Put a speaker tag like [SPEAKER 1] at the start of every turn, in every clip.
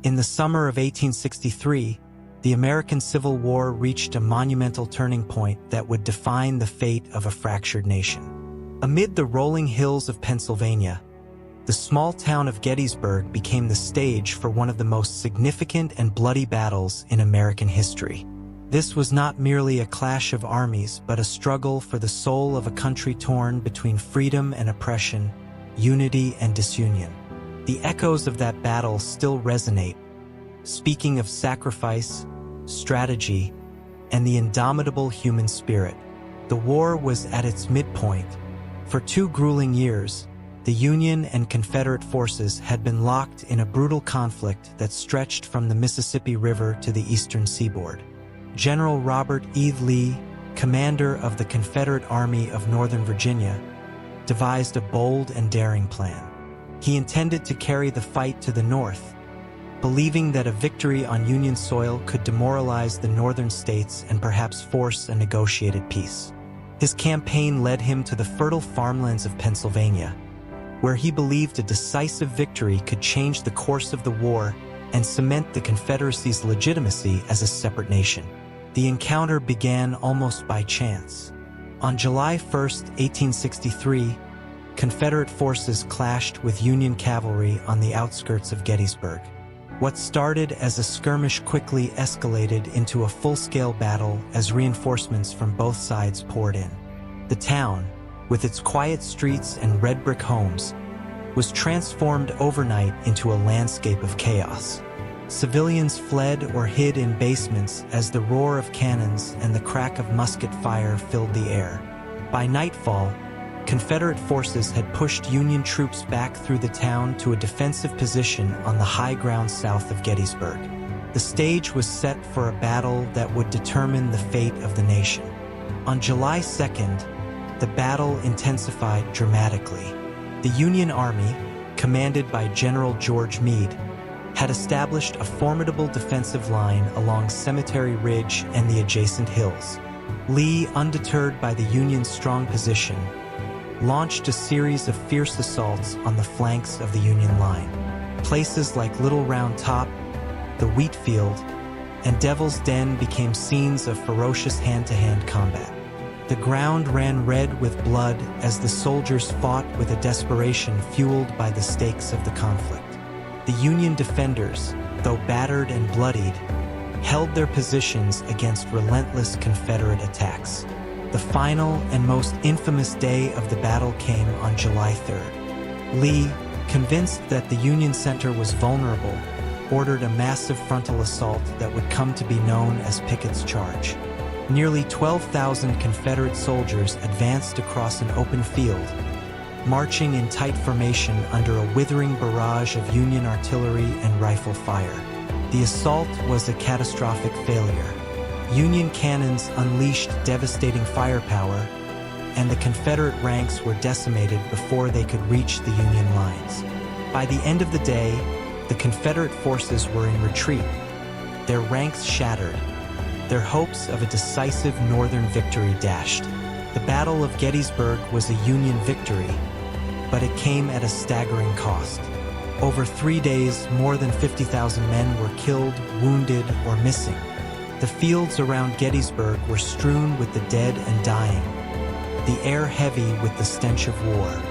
[SPEAKER 1] In the summer of 1863, the American Civil War reached a monumental turning point that would define the fate of a fractured nation. Amid the rolling hills of Pennsylvania, the small town of Gettysburg became the stage for one of the most significant and bloody battles in American history. This was not merely a clash of armies, but a struggle for the soul of a country torn between freedom and oppression, unity and disunion. The echoes of that battle still resonate, speaking of sacrifice, strategy, and the indomitable human spirit. The war was at its midpoint. For 2 grueling years, the Union and Confederate forces had been locked in a brutal conflict that stretched from the Mississippi River to the eastern seaboard. General Robert E. Lee, commander of the Confederate Army of Northern Virginia, devised a bold and daring plan. He intended to carry the fight to the north, believing that a victory on Union soil could demoralize the northern states and perhaps force a negotiated peace. His campaign led him to the fertile farmlands of Pennsylvania, where he believed a decisive victory could change the course of the war and cement the Confederacy's legitimacy as a separate nation. The encounter began almost by chance. On July 1, 1863, Confederate forces clashed with Union cavalry on the outskirts of Gettysburg. What started as a skirmish quickly escalated into a full-scale battle as reinforcements from both sides poured in. The town, with its quiet streets and red brick homes, was transformed overnight into a landscape of chaos. Civilians fled or hid in basements as the roar of cannons and the crack of musket fire filled the air. By nightfall, Confederate forces had pushed Union troops back through the town to a defensive position on the high ground south of Gettysburg. The stage was set for a battle that would determine the fate of the nation. On July 2nd, the battle intensified dramatically. The Union Army, commanded by General George Meade, had established a formidable defensive line along Cemetery Ridge and the adjacent hills. Lee, undeterred by the Union's strong position, launched a series of fierce assaults on the flanks of the Union line. Places like Little Round Top, the Wheat Field, and Devil's Den became scenes of ferocious hand-to-hand combat. The ground ran red with blood as the soldiers fought with a desperation fueled by the stakes of the conflict. The Union defenders, though battered and bloodied, held their positions against relentless Confederate attacks. The final and most infamous day of the battle came on July 3rd. Lee, convinced that the Union center was vulnerable, ordered a massive frontal assault that would come to be known as Pickett's Charge. Nearly 12,000 Confederate soldiers advanced across an open field, marching in tight formation under a withering barrage of Union artillery and rifle fire. The assault was a catastrophic failure. Union cannons unleashed devastating firepower, and the Confederate ranks were decimated before they could reach the Union lines. By the end of the day, the Confederate forces were in retreat, their ranks shattered, their hopes of a decisive Northern victory dashed. The Battle of Gettysburg was a Union victory, but it came at a staggering cost. Over 3 days, more than 50,000 men were killed, wounded, or missing. The fields around Gettysburg were strewn with the dead and dying, the air heavy with the stench of war.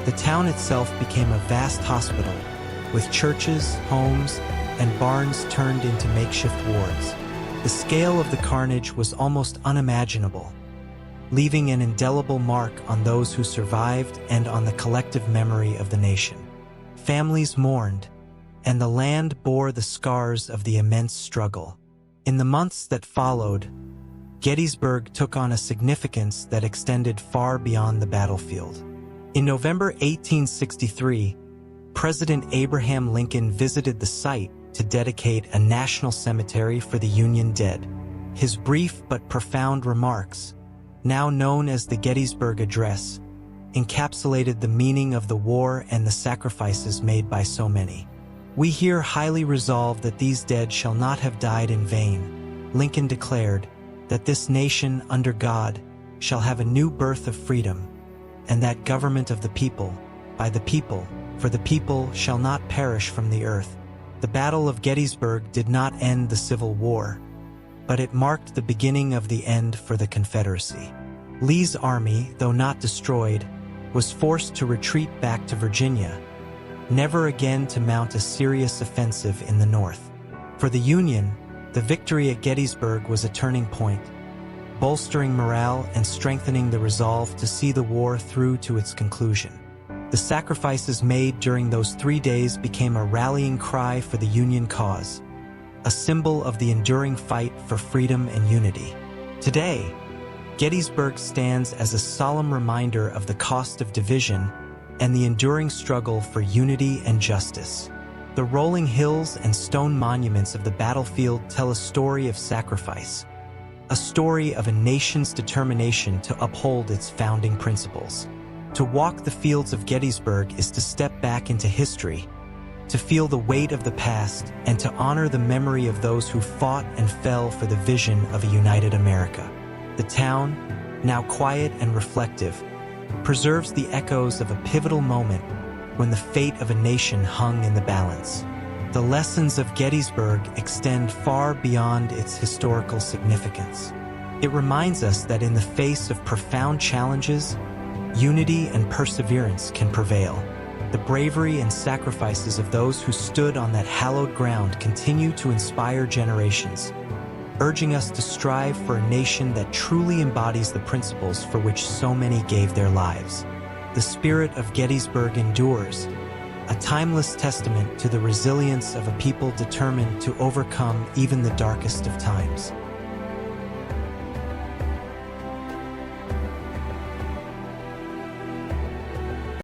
[SPEAKER 1] The town itself became a vast hospital, with churches, homes, and barns turned into makeshift wards. The scale of the carnage was almost unimaginable, leaving an indelible mark on those who survived and on the collective memory of the nation. Families mourned, and the land bore the scars of the immense struggle. In the months that followed, Gettysburg took on a significance that extended far beyond the battlefield. In November 1863, President Abraham Lincoln visited the site to dedicate a national cemetery for the Union dead. His brief but profound remarks, now known as the Gettysburg Address, encapsulated the meaning of the war and the sacrifices made by so many. "We here highly resolve that these dead shall not have died in vain," Lincoln declared, "that this nation under God shall have a new birth of freedom, and that government of the people, by the people, for the people shall not perish from the earth, The Battle of Gettysburg did not end the Civil War, but it marked the beginning of the end for the Confederacy. Lee's army, though not destroyed, was forced to retreat back to Virginia, never again to mount a serious offensive in the North. For the Union, the victory at Gettysburg was a turning point, bolstering morale and strengthening the resolve to see the war through to its conclusion. The sacrifices made during those 3 days became a rallying cry for the Union cause, a symbol of the enduring fight for freedom and unity. Today, Gettysburg stands as a solemn reminder of the cost of division and the enduring struggle for unity and justice. The rolling hills and stone monuments of the battlefield tell a story of sacrifice, a story of a nation's determination to uphold its founding principles. To walk the fields of Gettysburg is to step back into history, to feel the weight of the past, and to honor the memory of those who fought and fell for the vision of a united America. The town, now quiet and reflective, preserves the echoes of a pivotal moment when the fate of a nation hung in the balance. The lessons of Gettysburg extend far beyond its historical significance. It reminds us that in the face of profound challenges, unity and perseverance can prevail. The bravery and sacrifices of those who stood on that hallowed ground continue to inspire generations, urging us to strive for a nation that truly embodies the principles for which so many gave their lives. The spirit of Gettysburg endures, a timeless testament to the resilience of a people determined to overcome even the darkest of times.